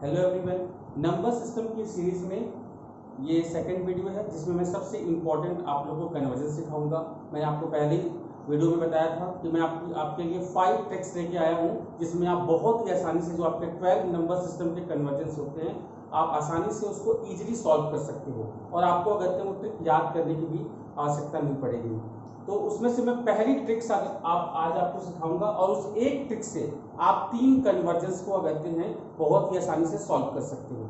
Hello everyone, number system की series में ये सेकंड वीडियो है जिसमें मैं सबसे इम्पोर्टेंट आप लोगों को कन्वर्जन सिखाऊंगा। मैंने आपको पहले ही वीडियो में बताया था कि मैं आपके लिए 5 ट्रिक्स लेके आया हूँ जिसमें आप बहुत ही आसानी से जो आपके 12 नंबर सिस्टम के कन्वर्जन होते हैं आप आसानी से उसको ईजिली सॉल्व कर सकते हो और आपको अगर वो ट्रिक याद करने की भी आवश्यकता नहीं पड़ेगी। तो उसमें से मैं पहली ट्रिक्स आज आपको सिखाऊंगा और उस एक ट्रिक से आप 3 कन्वर्जन्स को अगर हैं बहुत ही आसानी से सॉल्व कर सकते हो।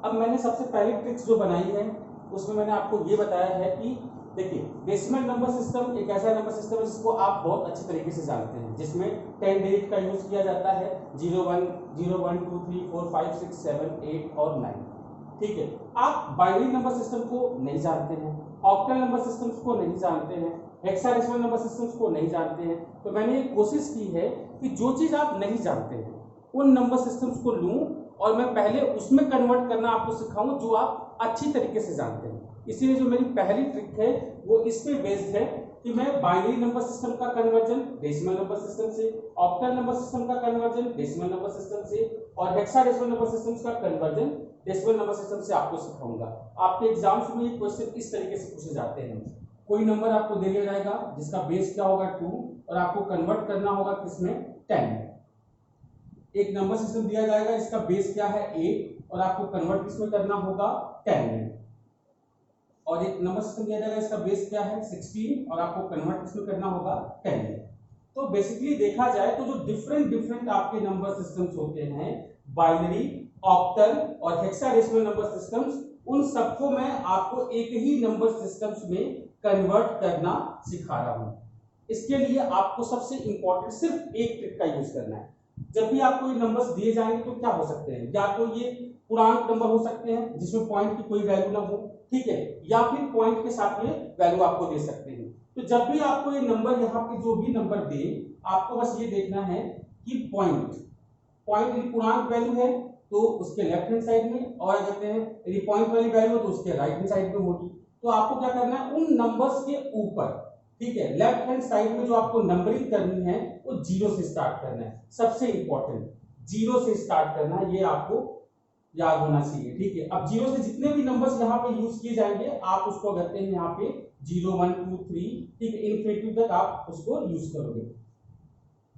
अब मैंने सबसे पहली ट्रिक्स जो बनाई है उसमें मैंने आपको ये बताया है कि देखिए, डेसिमल नंबर सिस्टम एक ऐसा नंबर सिस्टम है जिसको आप बहुत अच्छी तरीके से जानते हैं, जिसमें 10 डिजिट का यूज किया जाता है, 0 1 0 1 2 3 4 5 6 7 8 और 9। ठीक है, आप बाइनरी नंबर सिस्टम को नहीं जानते हैं, ऑक्टल नंबर सिस्टम्स को नहीं जानते हैं, हेक्साडेसिमल नंबर सिस्टम्स को नहीं जानते हैं, तो मैंने कोशिश की है कि जो चीज आप नहीं जानते हैं उन नंबर सिस्टम्स को लूं और मैं पहले उसमें कन्वर्ट करना आपको सिखाऊं जो आप अच्छी तरीके से जानते हैं। इसीलिए जो मेरी पहली ट्रिक है वो इस पे बेस्ड है कि मैं बाइनरी नंबर सिस्टम का कन्वर्जन डेसिमल नंबर सिस्टम से, ऑक्टल नंबर सिस्टम का कन्वर्जन डेसिमल नंबर सिस्टम से और हेक्साडेसिमल नंबर सिस्टम्स का कन्वर्जन डेसिमल नंबर सिस्टम से आपको सिखाऊंगा। आपके एग्जाम्स में ये क्वेश्चन इस तरीके से पूछे जाते हैं, कोई नंबर आपको दे दिया जाएगा जिसका बेस क्या होगा 2 और आपको कन्वर्ट करना होगा किसमें 10 में। एक नंबर सिस्टम दिया जाएगा इसका बेस क्या है 8 और आपको कन्वर्ट किसमें करना होगा 10 में। और एक नंबर सिस्टम दिया जाएगा इसका बेस क्या है 16 और आपको कन्वर्ट किसमें करना होगा 10 में। तो बेसिकली देखा जाए तो जो डिफरेंट आपके नंबर सिस्टम्स होते हैं, बाइनरी, ऑक्टल और हेक्साडेसिमल नंबर सिस्टम्स, उन सबको मैं आपको एक ही नंबर सिस्टम्स में कन्वर्ट करना सिखा रहा हूं। इसके लिए आपको सबसे इंपॉर्टेंट सिर्फ एक ट्रिक का यूज करना है। जब भी आपको ये नंबर्स दिए जाएंगे तो क्या हो सकते हैं, या तो ये पूर्णांक नंबर हो सकते हैं जिसमें पॉइंट की कोई वैल्यू ना हो, ठीक है, या फिर पॉइंट के साथ में वैल्यू आपको दे सकते हैं। तो जब भी आपको ये नंबर यहाँ पे जो भी नंबर दे आपको बस ये देखना है कि पॉइंट यदि पूर्णांक वैल्यू है तो उसके लेफ्ट हैंड साइड में, और कहते हैं यदि पॉइंट वाली वैल्यू है तो उसके राइट हैंड साइड में होगी। तो आपको क्या करना है उन नंबर्स के ऊपर, ठीक है, लेफ्ट हैंड साइड में जो आपको नंबरिंग करनी है वो 0 से स्टार्ट करना है। सबसे इंपॉर्टेंट 0 से स्टार्ट करना है, ये आपको याद होना चाहिए। ठीक है, अब 0 से जितने भी नंबर्स यहाँ पे यूज किए जाएंगे आप उसको करते हैं यहाँ पे 0 1 2 3, ठीक है, इनफिनिटी तक आप उसको यूज करोगे।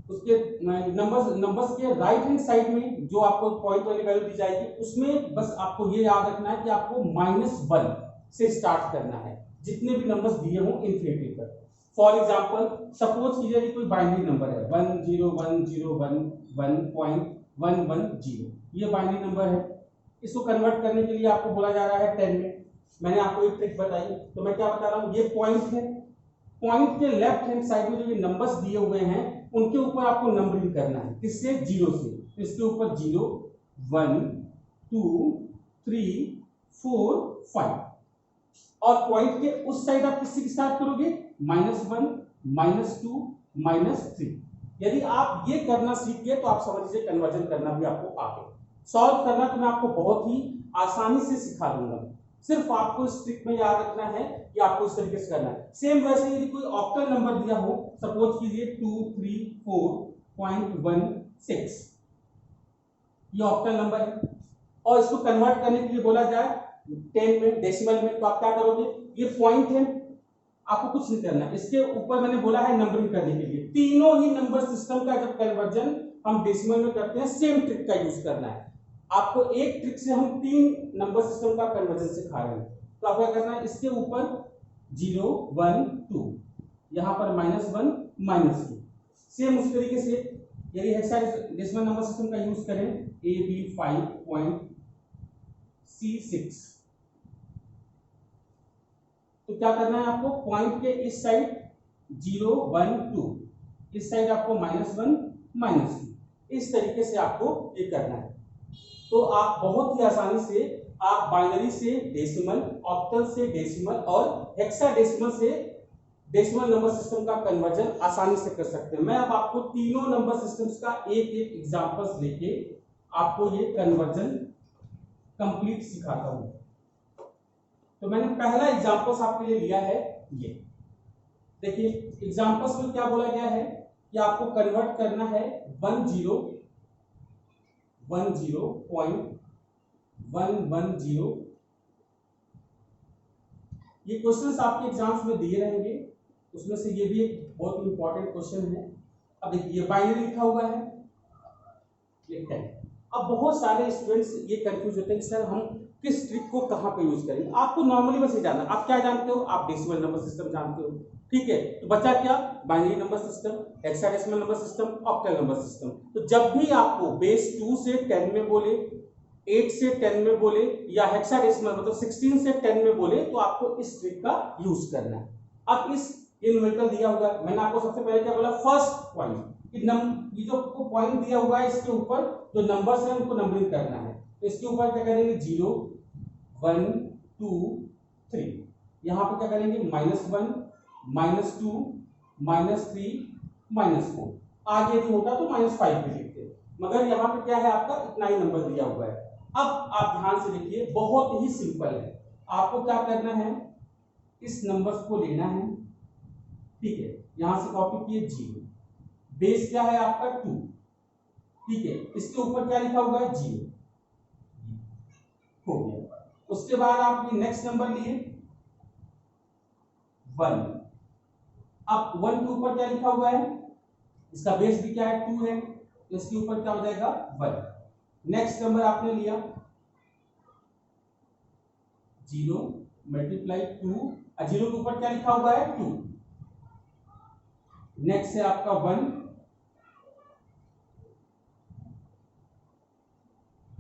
उसके नंबर्स के राइट हैंड साइड में जो आपको पॉइंट वाली वैल्यू दी जाएगी उसमें बस आपको ये याद रखना है कि आपको -1 से स्टार्ट करना है जितने भी नंबर्स दिए हों इनफिनिटी तक। फॉर एग्जांपल सपोज कीजिए कोई बाइनरी नंबर है 101011110, ये बाइनरी नंबर है। इसको कन्वर्ट करने के लिए आपको बोला जा रहा है 10 में। मैंने आपको एक ट्रिक बताई, तो मैं क्या बता रहा हूँ, ये पॉइंट है, पॉइंट के लेफ्ट हैंड साइड में जो ये नंबर्स दिए हुए हैं उनके ऊपर आपको नंबरिंग करना है, किससे 0 से। तो इसके ऊपर 0 1 2 3 4 5 और पॉइंट के उस साइड आप किससे स्टार्ट करोगे -1 -2 -3। यदि आप ये करना सीख गए तो आप समझ लीजिए कन्वर्जन करना भी आपको आ गया। सॉल्व करना तो मैं आपको बहुत ही आसानी से सिखा दूंगा, सिर्फ आपको इस ट्रिक में याद रखना है कि आपको इस तरीके से करना है। सेम वैसे यदि कोई ऑक्टल नंबर दिया हो, सपोज कीजिए 234.16, ये ऑक्टल नंबर है और इसको कन्वर्ट करने के लिए बोला जाए 10 में डेसिमल में, तो आप क्या करोगे, ये पॉइंट है, आपको कुछ नहीं करना, इसके ऊपर मैंने बोला है नंबरिंग करने के लिए। तीनों ही नंबर सिस्टम का जब कन्वर्जन हम डेसिमल में करते हैं सेम ट्रिक का यूज करना है। आपको एक ट्रिक से हम 3 नंबर सिस्टम का कन्वर्जन सिखा रहे हैं। तो आपको क्या करना है, इसके ऊपर 0 1 2, यहां पर -1 -2। सेम उस तरीके से यदि हेक्साडेसिमल नंबर सिस्टम का यूज करें AB5.C6, तो क्या करना है आपको, पॉइंट के इस साइड 0 1 2, इस साइड आपको -1 -2, इस तरीके से आपको ये करना है। तो आप बहुत ही आसानी से आप बाइनरी से डेसिमल, ऑक्टल से डेसिमल और हेक्साडेसिमल से डेसिमल नंबर सिस्टम का कन्वर्जन आसानी से कर सकते हैं। मैं अब आपको तीनों नंबर सिस्टम्स का एक एक एग्जांपल्स लेके आपको ये कन्वर्जन कंप्लीट सिखाता हूं। तो मैंने पहला एग्जांपल्स आपके लिए लिया है, ये देखिए एग्जांपल्स में क्या बोला गया है कि आपको कन्वर्ट करना है 10 10.110। ये क्वेश्चंस आपके एग्जाम्स में दिए रहेंगे, उसमें से ये भी एक बहुत इंपॉर्टेंट क्वेश्चन है। अब देखिए बाइनरी लिखा हुआ है, ये 10। अब बहुत सारे स्टूडेंट्स ये कंफ्यूज होते हैं कि सर हम किस ट्रिक को कहाँ पे यूज करेंगे। आपको नॉर्मली बस ये जानना, आप क्या जानते हो, आप डेसिमल नंबर सिस्टम जानते हो, ठीक है। तो बचा क्या, binary number system, hexadecimal number system, octal number system. तो जब भी आपको बेस 2 से 10 में बोले, 8 से 10 में बोले, या हेक्साडेसिमल मतलब 16 से 10 में बोले, तो आपको इस ट्रिक का यूज करना है। अब इस ये न्यूमेरिकल दिया हुआ है, मैंने आपको सबसे पहले क्या बोला, फर्स्ट पॉइंट, ये जो पॉइंट दिया हुआ है इसके ऊपर जो नंबर्स हैं उनको नंबरिंग करना है। तो इसके ऊपर क्या करेंगे, 0 1 2 3, यहाँ पे क्या करेंगे, -1 -2 -3 -4, आगे यदि होता तो -5 भी लिखते, मगर यहाँ पे क्या है, आपका इतना ही नंबर दिया हुआ है। अब आप ध्यान से देखिए, बहुत ही सिंपल है। आपको क्या करना है, इस नंबर्स को लेना है, ठीक है, यहां से कॉपी किए 0, बेस क्या है आपका 2, ठीक है, इसके ऊपर क्या लिखा हुआ है 0, हो गया। उसके बाद आप ये नेक्स्ट नंबर लिए 1, अब 1 के ऊपर क्या लिखा हुआ है, इसका बेस भी क्या है 2 है, तो इसके ऊपर क्या हो जाएगा 1। नेक्स्ट नंबर आपने लिया 0 मल्टीप्लाई 2, 0 के ऊपर क्या लिखा हुआ है 2, नेक्स्ट है आपका 1।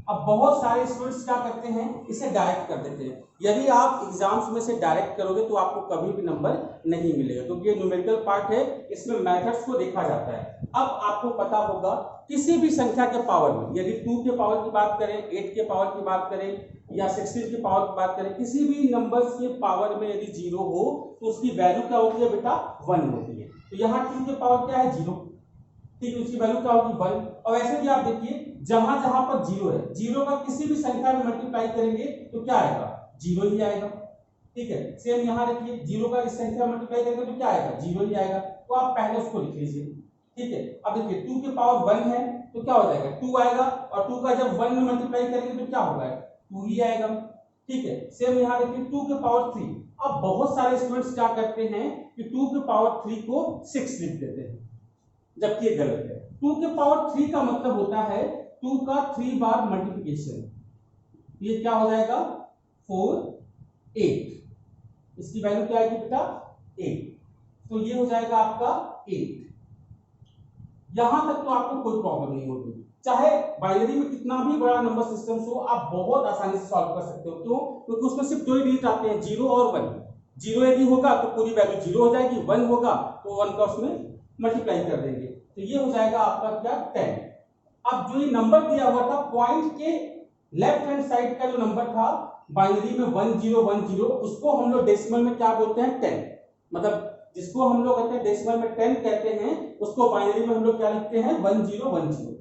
अब बहुत सारे स्टूडेंट्स क्या करते हैं, इसे डायरेक्ट कर देते हैं। यदि आप एग्जाम्स में से डायरेक्ट करोगे तो आपको कभी भी नंबर नहीं मिलेगा, क्योंकि ये न्यूमेरिकल पार्ट है, इसमें मेथड्स को देखा जाता है। अब आपको पता होगा किसी भी संख्या के पावर में, यदि 2 के पावर की बात करें, 8 के पावर की बात करें, या 16 के पावर की बात करें, किसी भी नंबर्स के पावर में यदि 0 हो तो उसकी वैल्यू क्या होती है बेटा, 1 होती है। तो यहाँ 2 के पावर क्या है 0, ठीक है, उसकी वैल्यू क्या होगी 1। और वैसे भी आप देखिए जहां जहां पर 0 है, 0 का किसी भी संख्या में मल्टीप्लाई करेंगे तो क्या आएगा, 0 ही आएगा, ठीक है। सेम यहां देखिए 0 का इस संख्या में मल्टीप्लाई करेंगे तो क्या आएगा, 0 ही आएगा। तो आप पहले उसको लिख लीजिए, ठीक है। अब देखिए 2 के पावर 1 है तो क्या हो जाएगा 2 आएगा, और 2 का जब 1 में मल्टीप्लाई करेंगे तो क्या होगा 2 ही आएगा, ठीक है। सेम यहां देखिए 2 के पावर 3। अब बहुत सारे स्टूडेंट्स क्या करते हैं कि 2 के पावर 3 को 6 लिख देते हैं, जबकि ये गलत है। 2 के पावर 3 का मतलब होता है 2 का 3 बार मल्टीप्लिकेशन, ये क्या हो जाएगा 4 8, इसकी वैल्यू क्या आएगी बेटा 8, तो ये हो जाएगा आपका 8। यहां तक तो आपको कोई प्रॉब्लम नहीं होगी, चाहे बाइनरी में कितना भी बड़ा नंबर सिस्टम हो, आप बहुत आसानी से सॉल्व कर सकते हो। क्यों, क्योंकि उसमें सिर्फ 2 ही डिजिट आते हैं, 0 और 1। 0 यदि होगा तो पूरी वैल्यू 0 हो जाएगी, 1 होगा तो 1 का उसमें मल्टीप्लाई कर देंगे, तो ये हो जाएगा आपका क्या 10। अब जो ये नंबर दिया हुआ था, पॉइंट के लेफ्ट हैंड साइड का जो नंबर था बाइनरी में 1010, उसको हम लोग डेसिमल में क्या बोलते हैं 10, मतलब जिसको हम लोग कहते हैं डेसिमल में 10 कहते हैं, उसको बाइनरी में हम लोग क्या लिखते हैं 1010,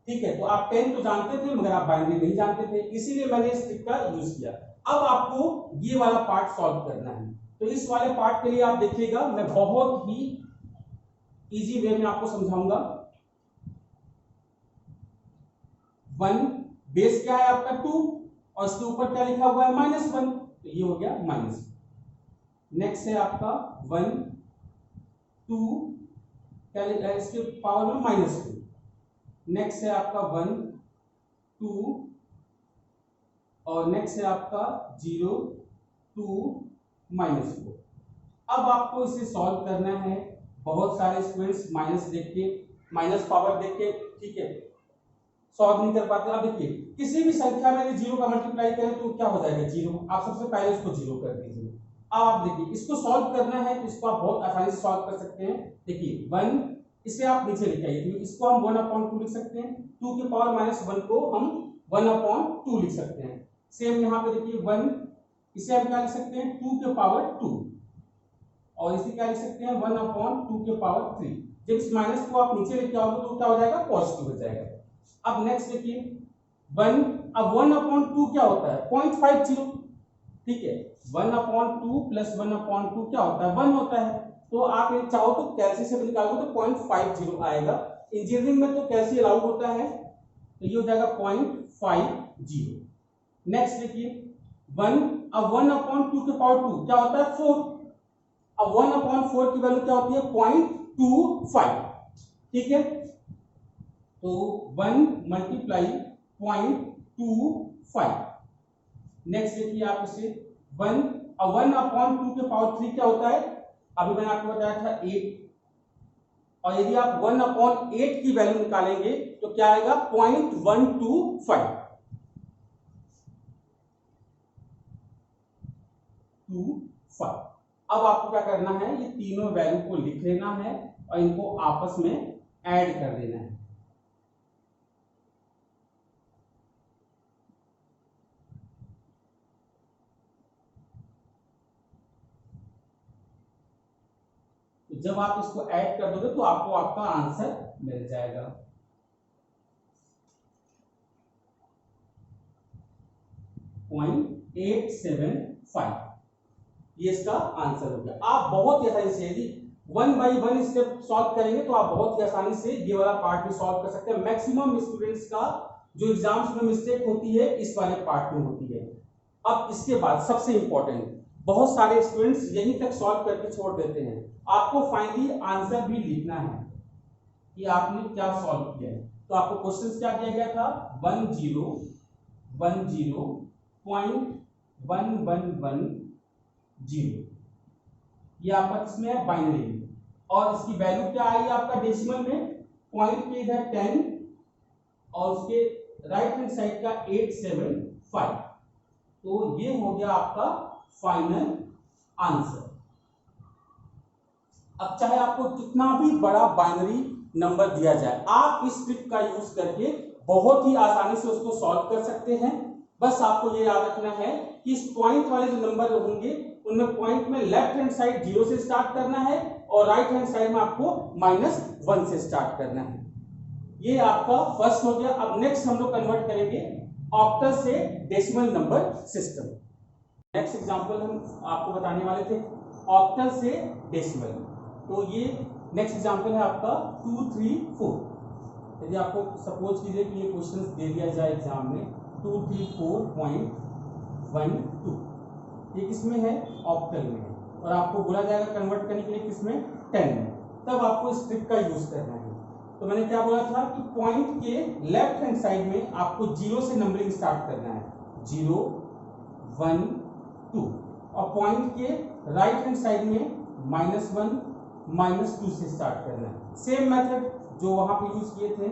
ठीक है। तो आप 10 तो जानते थे मगर आप बाइनरी नहीं जानते थे, इसीलिए मैंने इस ट्रिक का यूज किया। अब आपको ये वाला पार्ट सॉल्व करना है, तो इस वाले पार्ट के लिए आप देखिएगा मैं बहुत ही इजी वे में आपको समझाऊंगा। 1 बेस क्या है आपका 2, और इसके ऊपर क्या लिखा हुआ है -1, तो ये हो गया माइनस। नेक्स्ट है आपका 1 2, क्या लिखा है इसके पावर में -2। नेक्स्ट है आपका 1 2, और नेक्स्ट है आपका 0 2 -4। अब आपको इसे सॉल्व करना है। बहुत सारे स्टूडेंट्स माइनस देख के, माइनस पावर देख के, ठीक है, सॉल्व नहीं कर पाते। अब देखिए किसी भी संख्या में यदि 0 का मल्टीप्लाई करें तो क्या हो जाएगा 0, आप सबसे पहले इसको 0 कर दीजिए। अब आप देखिए इसको सॉल्व करना है तो इसको आप बहुत आसानी से सॉल्व कर सकते हैं। देखिए 1, इसे आप नीचे लेके आइए, तो इसको हम 1/2 लिख सकते हैं, 2 के पावर -1 को हम 1/2 लिख सकते हैं। सेम यहाँ पे देखिए 1, इसे हम क्या लिख सकते हैं 2 के पावर 2, और इसे क्या लिख सकते हैं 1/2 के पावर 3। जब इस माइनस को आप नीचे लेके आओगे तो क्या हो जाएगा पॉजिटिव हो जाएगा। अब नेक्स्ट देखिए 1, अब 1/2 क्या होता है 0.50, ठीक है, 1/2 + 1/2 क्या होता है 1 होता है। तो आप ये चाहो तो कैलसी से निकालोगे तो 0.50 आएगा। इंजीनियरिंग में तो कैलसी अलाउड होता है, तो ये हो जाएगा 0.50। नेक्स्ट देखिए 1, अब 1/2 के पावर 2 क्या होता है 4। अब 1/4 की वैल्यू क्या होती है 0.25, ठीक है। तो 1 मल्टीप्लाई 0.25। नेक्स्ट देखिए आप इसे 1, अब 1/2 के पावर 3 क्या होता है, अभी मैंने आपको बताया था 8, और यदि आप 1/8 की वैल्यू निकालेंगे तो क्या आएगा 0.125। अब आपको क्या करना है, ये तीनों वैल्यू को लिख लेना है और इनको आपस में ऐड कर देना है। तो जब आप इसको ऐड कर दोगे तो आपको आपका आंसर मिल जाएगा। पॉइंट 875, ये इसका आंसर हो गया। आप बहुत ही आसानी से यदि 1 बाई 1 स्टेप सॉल्व करेंगे तो आप बहुत ही आसानी से ये वाला पार्ट भी सॉल्व कर सकते हैं। मैक्सिमम स्टूडेंट्स का जो एग्जाम्स में मिस्टेक होती है इस वाले पार्ट में होती है। अब इसके बाद सबसे इंपॉर्टेंट, बहुत सारे स्टूडेंट्स यहीं तक सॉल्व करके छोड़ देते हैं। आपको फाइनली आंसर भी लिखना है कि आपने क्या सॉल्व किया है। तो आपको क्वेश्चन क्या दिया गया था 1010.1110, ये आपका किसमें है बाइनरी में, और इसकी वैल्यू क्या आई आपका डेसिमल में, पॉइंट के इधर 10 और उसके राइट हैंड साइड का 875। तो ये हो गया आपका फाइनल आंसर। अब चाहे आपको कितना भी बड़ा बाइनरी नंबर दिया जाए, आप इस ट्रिक का यूज करके बहुत ही आसानी से उसको सॉल्व कर सकते हैं। बस आपको ये याद रखना है कि इस पॉइंट वाले जो नंबर होंगे उनमें पॉइंट में लेफ्ट हैंड साइड 0 से स्टार्ट करना है और राइट हैंड साइड में आपको -1 से स्टार्ट करना है। ये आपका फर्स्ट हो गया। अब नेक्स्ट हम लोग कन्वर्ट करेंगे ऑक्टल से decimal number system. Next example हम आपको बताने वाले थे ऑक्टल से डेसिमल। तो ये नेक्स्ट एग्जांपल है आपका 234। यदि आपको सपोज कीजिए कि ये क्वेश्चंस दे दिया जाए एग्जाम में 234.12, ये किसमें है ऑक्टल में है, और आपको बोला जाएगा कन्वर्ट करने के लिए किसमें 10 में, तब आपको इस ट्रिक का यूज करना है। तो मैंने क्या बोला था कि पॉइंट के लेफ्ट हैंड साइड में आपको 0 से नंबरिंग स्टार्ट करना है, 0 1 2, और पॉइंट के राइट हैंड साइड में -1 -2 से स्टार्ट करना है। सेम मेथड जो वहां पे यूज किए थे,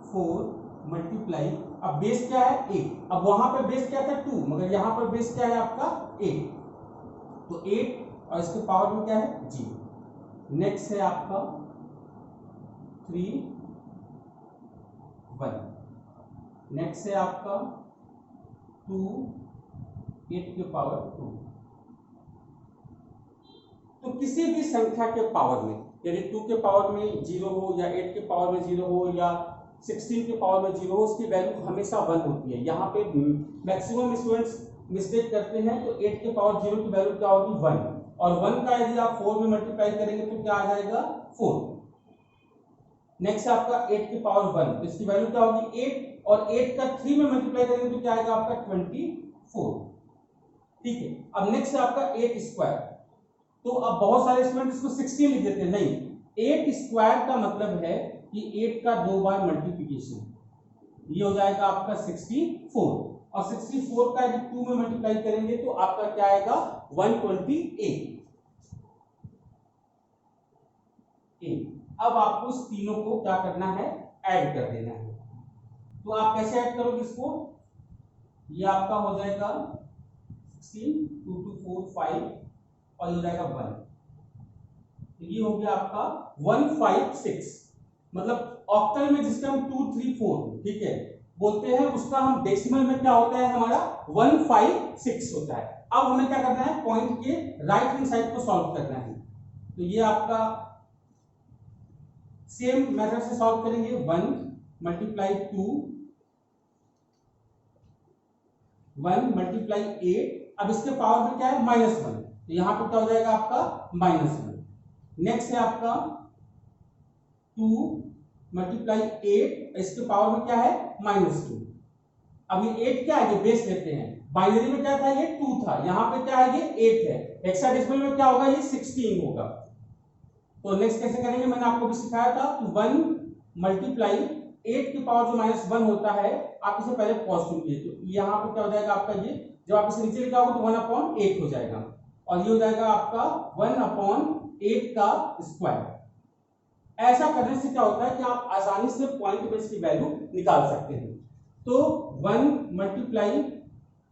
4 मल्टीप्लाई, अब बेस क्या है 8, अब वहां पे बेस क्या था 2, मगर यहां पर बेस क्या है आपका 8, तो 8 और इसके पावर में क्या है 0। नेक्स्ट है आपका 3 1, नेक्स्ट है आपका 2 8 के पावर 2। तो किसी भी संख्या के पावर में, यदि 2 के पावर में 0 हो या 8 के पावर में 0 हो या 16 के पावर में 0 हो, उसकी वैल्यू हमेशा 1 होती है। यहाँ पे मैक्सिमम स्टूडेंट्स मिस्टेक करते हैं, तो 8 के पावर 0 की वैल्यू क्या होगी 1, और 1 का यदि आप 4 में मल्टीप्लाई करेंगे तो क्या आ जाएगा 4। नेक्स्ट आपका 8 के पावर 1, तो इसकी वैल्यू क्या होगी 8, और 8 का 3 में मल्टीप्लाई करेंगे तो क्या आएगा आपका 24, ठीक है। अब नेक्स्ट है आपका 8 स्क्वायर, तो अब बहुत सारे स्टूडेंट इसको 16 लिख देते हैं, नहीं, 8 स्क्वायर का मतलब है कि 8 का 2 बार मल्टीप्लिकेशन, ये हो जाएगा आपका 64, और 64 का यदि 2 में मल्टीप्लाई करेंगे तो आपका क्या आएगा 128। अब आपको इस तीनों को क्या करना है ऐड कर देना है। तो आप कैसे ऐड करोगे इसको, ये आपका हो जाएगा 16 2 2 4 5 और ये हो जाएगा 1, ये हो गया आपका 156। मतलब ऑक्टल में जिसका हम 2 3 4 ठीक है बोलते हैं, उसका हम डेसिमल में क्या होता है हमारा 156 होता है। अब हमें क्या करना है पॉइंट के राइट हैंड साइड को सॉल्व करना है। तो ये आपका सेम मेथड से सॉल्व करेंगे, 1 मल्टीप्लाई 2 1 मल्टीप्लाई 8, अब इसके पावर में क्या है -1, तो यहां पर क्या हो जाएगा आपका -1। नेक्स्ट है आपका 2 मल्टीप्लाई 8, इसके पावर में क्या है -2। अब ये 8 क्या है, ये बेस लेते हैं। बाइनरी में क्या था, ये 2 था, यहाँ पे क्या है, ये 8 है। हेक्साडेसिमल में क्या होगा, ये 16 होगा। तो नेक्स्ट कैसे करेंगे, मैंने आपको भी सिखाया था कि 1 मल्टीप्लाई 8 की पावर जो -1 होता है, आप इसे पहले पॉजिटिव लिए, तो यहाँ पे क्या हो जाएगा आपका, ये जब आप इसे नीचे लिखा होगा तो 1/8 हो जाएगा, और ये हो जाएगा आपका 1/8 का स्क्वायर। ऐसा करने से क्या होता है कि आप आसानी से पॉइंट बेस की वैल्यू निकाल सकते हैं। तो 1 मल्टीप्लाई,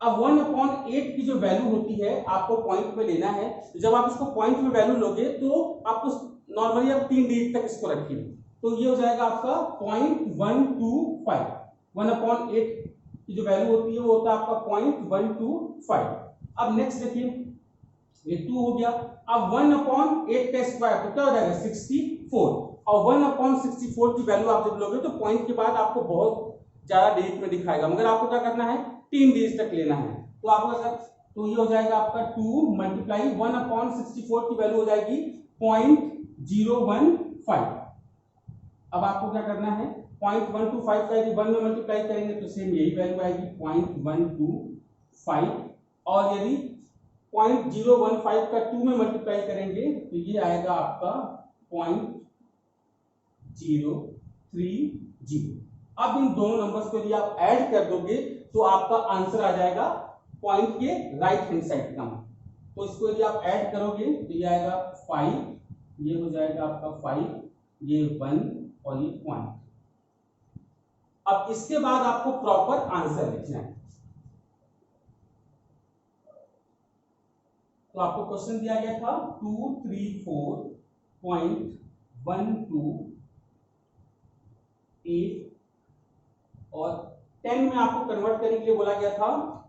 अब 1/8 की जो वैल्यू होती है आपको पॉइंट में लेना है। जब आप इसको पॉइंट में वैल्यू लोगे तो आपको नॉर्मली आप 3 डिजिट तक इसको रखिए, तो ये हो जाएगा आपका 0.125। 1/8 की जो वैल्यू होती है वो होता है आपका 0.125। अब नेक्स्ट देखिए, ये 2 हो गया। अब 1/8 का स्क्वायर तो क्या हो जाएगा 64, और 1/64 की वैल्यू आप जब लोगे तो पॉइंट के बाद आपको बहुत ज्यादा डिजिट में दिखाएगा, मगर आपको क्या करना है 3 डिजिट तक लेना है। तो आपका अगर, तो ये हो जाएगा आपका 2 मल्टीप्लाई 1/64 की वैल्यू हो जाएगी 0.015। अब आपको क्या करना है 0.125 का यदि 1 में मल्टीप्लाई करेंगे तो सेम यही वैल्यू आएगी 0.125, और यदि 0.015 का 2 में मल्टीप्लाई करेंगे तो ये आएगा आपका 0.030। अब इन दोनों नंबर्स को यदि आप ऐड कर दोगे तो आपका आंसर आ जाएगा पॉइंट के राइट हैंड साइड का। तो इसको यदि आप ऐड करोगे तो ये आएगा 5, ये हो जाएगा आपका 5, ये 1 और ये पॉइंट। अब इसके बाद आपको प्रॉपर आंसर लिखना है। तो आपको क्वेश्चन दिया गया था 234.128 और 10 में आपको कन्वर्ट करने के लिए बोला गया था।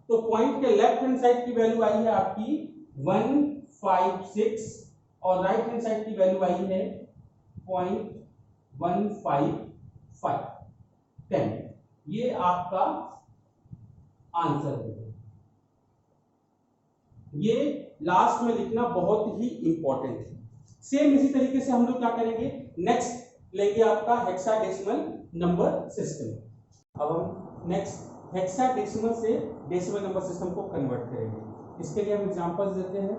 तो पॉइंट के लेफ्ट हैंड साइड की वैल्यू आई है आपकी 156 और राइट हैंड साइड की वैल्यू आई है 0.155 10। ये आपका आंसर है। ये लास्ट में लिखना बहुत ही इंपॉर्टेंट है। सेम इसी तरीके से हम लोग क्या करेंगे, नेक्स्ट लेंगे आपका हेक्साडेसिमल नंबर सिस्टम। अब हम नेक्स्ट हेक्साडेसिमल से डेसिमल नंबर सिस्टम को कन्वर्ट करेंगे। इसके लिए हम एग्जांपल्स देते हैं।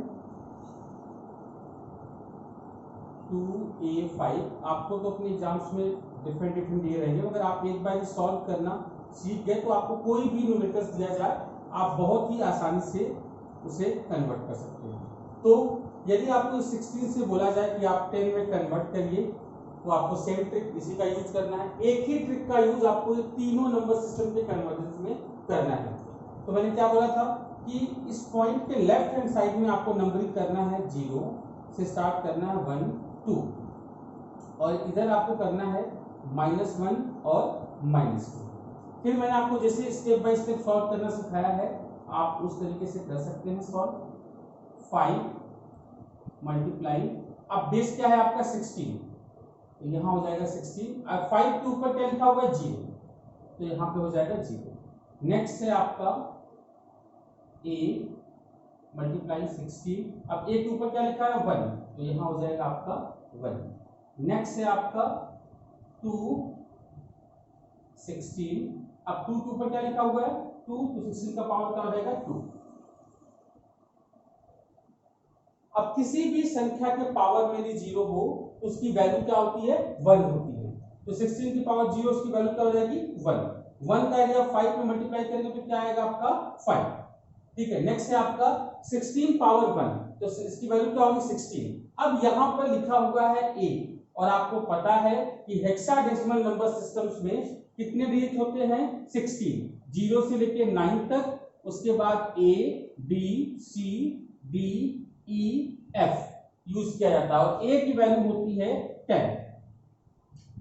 2a5 आपको तो अपने एग्जाम्स में डिफरेंट दिए रहेंगे, मगर आप एक बार सॉल्व करना सीख गए तो आपको कोई भी न्यूमेरिकल्स दिया जाए आप बहुत ही आसानी से उसे कन्वर्ट कर सकते हैं। तो यदि आपको 16 से बोला जाए कि आप 10 में कन्वर्ट करिए तो आपको सेम ट्रिक इसी का यूज करना है। एक ही ट्रिक का यूज आपको ये तीनों नंबर सिस्टम के कन्वर्जन में करना है। तो मैंने क्या बोला था कि इस पॉइंट के लेफ्ट हैंड साइड में आपको नंबरिंग करना है 0 से स्टार्ट करना है 1 2, और इधर आपको करना है -1 और -2। फिर मैंने आपको जैसे स्टेप बाय स्टेप सॉल्व करना सिखाया है आप उस तरीके से कर सकते हैं सॉल्व। 5 मल्टीप्लाई, अब बेस क्या है आपका 16, तो यहाँ हो जाएगा 16। अब 5 के ऊपर क्या लिखा होगा 0, तो यहाँ पे हो जाएगा 0। नेक्स्ट है आपका a मल्टीप्लाई 16, अब a के ऊपर क्या लिखा है 1, तो यहाँ हो जाएगा आपका 1। नेक्स्ट है आपका 2 16, अब 2 के ऊपर क्या लिखा हुआ है 2, तो 16 का पावर क्या हो जाएगा 2। अब किसी भी संख्या के पावर में यदि 0 हो तो उसकी वैल्यू क्या होती है 1 होती है। तो 16 की पावर 0 उसकी वैल्यू क्या हो जाएगी 1। 1 का यदि आप 5 में मल्टीप्लाई करेंगे तो क्या आएगा आपका 5। ठीक है, नेक्स्ट है आपका 16 पावर 1, तो इसकी वैल्यू क्या होगी 16। अब यहाँ पर लिखा हुआ है a, और आपको पता है कि हेक्साडेसिमल नंबर सिस्टम्स में कितने डिजिट होते हैं 16, 0 से लेके 9 तक, उसके बाद a b c d e f use किया जाता है, और a की वैल्यू होती है 10।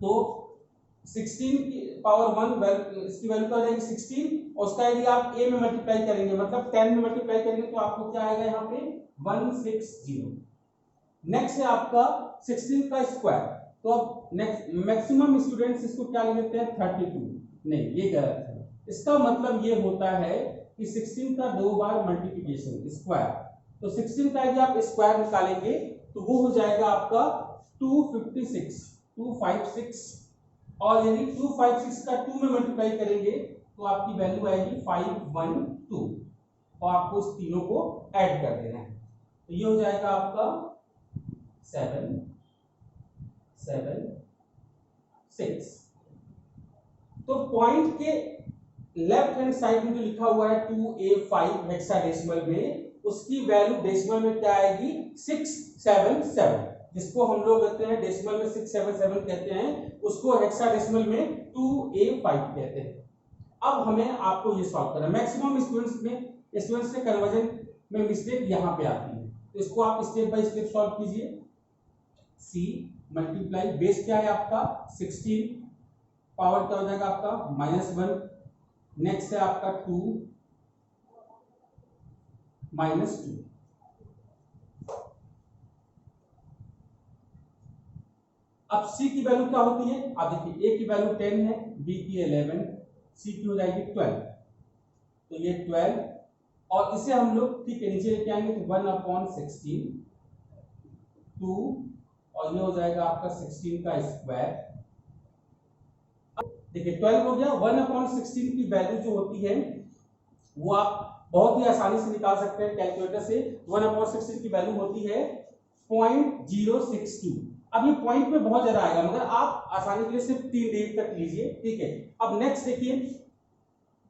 तो 16 की पावर 1 इसकी वैल्यू क्या हो जाएगी 16, और उसका यदि आप a में मल्टीप्लाई करेंगे मतलब 10 में मल्टीप्लाई करेंगे तो आपको क्या आएगा यहाँ पे 160। नेक्स्ट है आपका 16 का स्क्वायर, तो अब नेक्स्ट मैक्सिमम स्टूडेंट्स इसको क्या ले लेते हैं 32, नहीं ये गलत है। इसका मतलब ये होता है कि 16 का 2 बार मल्टीप्लिकेशन स्क्वायर, तो 16 का यदि आप स्क्वायर निकालेंगे तो वो हो जाएगा आपका 256 और यदि 256 का 2 में मल्टीप्लाई करेंगे तो आपकी वैल्यू आएगी 512 और आपको इस तीनों को ऐड कर देना है। तो ये हो जाएगा आपका 7 7 6। तो पॉइंट के लेफ्ट हैंड साइड में जो लिखा हुआ है 2A5 हेक्साडेसिमल में, उसकी वैल्यू डेसिमल में क्या आएगी 677, जिसको हम लोग कहते हैं डेसिमल में 677 कहते हैं, उसको हेक्साडेसिमल में 2A5 कहते हैं। अब हमें आपको ये सॉल्व करना है। मैक्सिमम स्टूडेंट्स से कन्वर्जन में मिस्टेक यहाँ पे आती है, तो इसको आप स्टेप बाय स्टेप सॉल्व कीजिए। C मल्टीप्लाई बेस क्या है आपका 16, पावर क्या हो जाएगा आपका -1, नेक्स्ट है आपका 2 -2। अब C की वैल्यू क्या होती है, आप देखिए A की वैल्यू 10 है, B की 11, C की हो जाएगी 12, तो ये 12 और इसे हम लोग ठीक है नीचे लेके आएंगे तो 1/16 2 और ये हो जाएगा आपका 16 का स्क्वायर। देखिए 12 हो गया। 1/16 की वैल्यू जो होती है वो आप बहुत ही आसानी से निकाल सकते हैं कैलकुलेटर से। 1/16 की वैल्यू होती है 0.062। अब ये पॉइंट में बहुत ज्यादा आएगा, मगर आप आसानी के लिए सिर्फ 3 डिजिट तक लीजिए, ठीक है। अब नेक्स्ट देखिए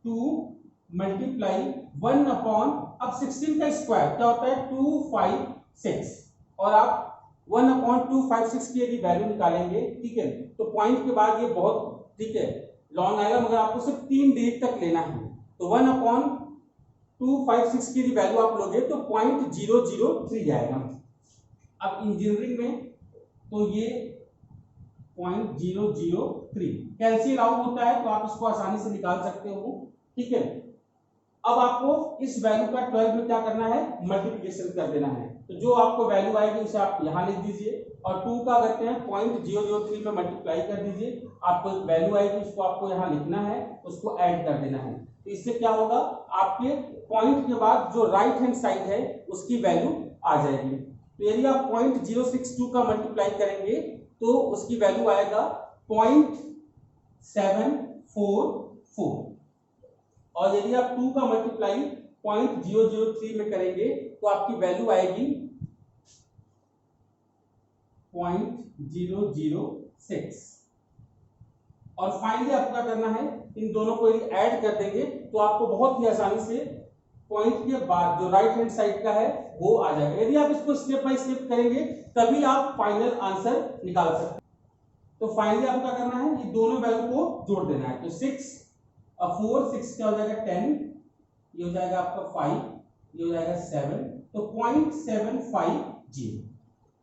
2 मल्टीप्लाई 1/अब 16 का स्क्वायर क्या होता है 256 और आप 1/256 की यदि वैल्यू निकालेंगे, ठीक है, तो पॉइंट के बाद ये बहुत ठीक है लॉन्ग आएगा, मगर आपको सिर्फ 3 डिजिट तक लेना है। तो 1/256 की यदि वैल्यू आप लोगे तो 0.003 आएगा। अब इंजीनियरिंग में तो ये 0.003 कैलसी अलाउ होता है, तो आप इसको आसानी से निकाल सकते हो, ठीक है। अब आपको इस वैल्यू का 12 में क्या करना है मल्टीप्लिकेशन कर देना है, तो जो आपको वैल्यू आएगी उसे आप यहाँ लिख दीजिए और 2 का करते हैं 0.003 में मल्टीप्लाई कर दीजिए, आपको एक वैल्यू आएगी उसको आपको यहाँ लिखना है, उसको ऐड कर देना है। तो इससे क्या होगा आपके पॉइंट के बाद जो राइट हैंड साइड है उसकी वैल्यू आ जाएगी। तो यदि आप 0.062 का मल्टीप्लाई करेंगे तो उसकी वैल्यू आएगा 0.744 और यदि आप 2 का मल्टीप्लाई 0.003 में करेंगे तो आपकी वैल्यू आएगी 0.006 और फाइनली आपको क्या करना है इन दोनों को यदि ऐड कर देंगे तो आपको बहुत ही आसानी से पॉइंट के बाद जो राइट हैंड साइड का है वो आ जाएगा। यदि आप इसको स्टेप बाय स्टेप करेंगे तभी आप फाइनल आंसर निकाल सकते हैं। तो फाइनली आपको क्या करना है ये दोनों वैल्यू को जोड़ देना है। तो 6 और 4 6 क्या हो जाएगा 10, ये हो जाएगा आपका 5, ये हो जाएगा 7, तो 0.750।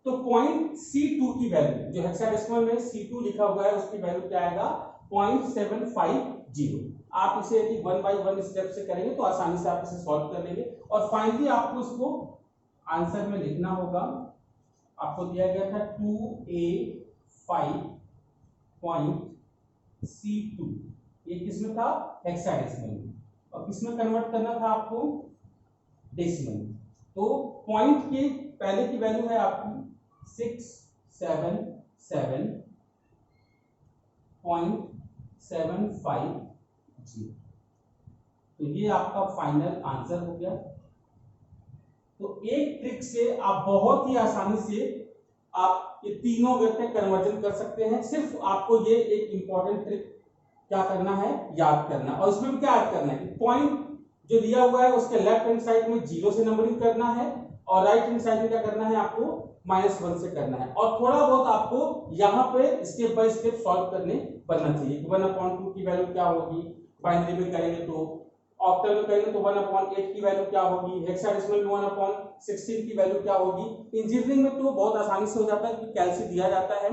तो पॉइंट C2 की वैल्यू जो हेक्साडेसिमल में C2 लिखा हुआ है उसकी वैल्यू क्या आएगा 0.750। आप इसे यदि 1 बाय 1 स्टेप से करेंगे तो आसानी से आप इसे सॉल्व कर लेंगे और फाइनली आपको इसको आंसर में लिखना होगा। आपको दिया गया था 2A5.C2, ये किसमें था हेक्साडेसिमल में और किसमें कन्वर्ट करना था आपको डेसिमल में। तो पॉइंट के पहले की वैल्यू है आपकी 677.750, तो ये आपका फाइनल आंसर हो गया। तो एक ट्रिक से आप बहुत ही आसानी से आप ये तीनों वेक्टर कन्वर्जन कर सकते हैं। सिर्फ आपको ये एक इंपॉर्टेंट ट्रिक क्या करना है याद करना, और इसमें क्या याद करना है पॉइंट जो दिया हुआ है उसके लेफ्ट हैंड साइड में 0 से नंबरिंग करना है और राइट हैंड साइड में क्या करना है आपको -1 से करना है, और थोड़ा बहुत आपको यहाँ पे स्टेप बाय स्टेप सॉल्व करने बनना चाहिए। 1/2 की वैल्यू क्या होगी, बाइनरी में करेंगे तो, ऑक्टल में करेंगे तो 1/8 की वैल्यू क्या होगी, हेक्साडेसिमल में 1/16 की वैल्यू क्या होगी। इंजीनियरिंग में तो बहुत आसानी से हो जाता है कि कैलसी दिया जाता है,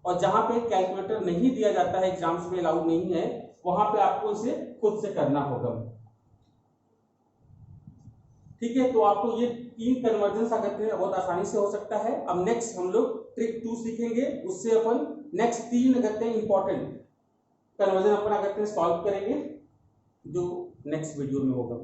और जहां पे कैलकुलेटर नहीं दिया जाता है, एग्जाम्स में अलाउड नहीं है, वहां पे आपको इसे खुद से करना होगा, ठीक है। तो आपको ये 3 कन्वर्जन करते हैं बहुत आसानी से हो सकता है। अब नेक्स्ट हम लोग ट्रिक 2 सीखेंगे, उससे अपन नेक्स्ट 3 करते हैं इंपॉर्टेंट कन्वर्जन अपन करते हैं सॉल्व करेंगे, जो नेक्स्ट वीडियो में होगा।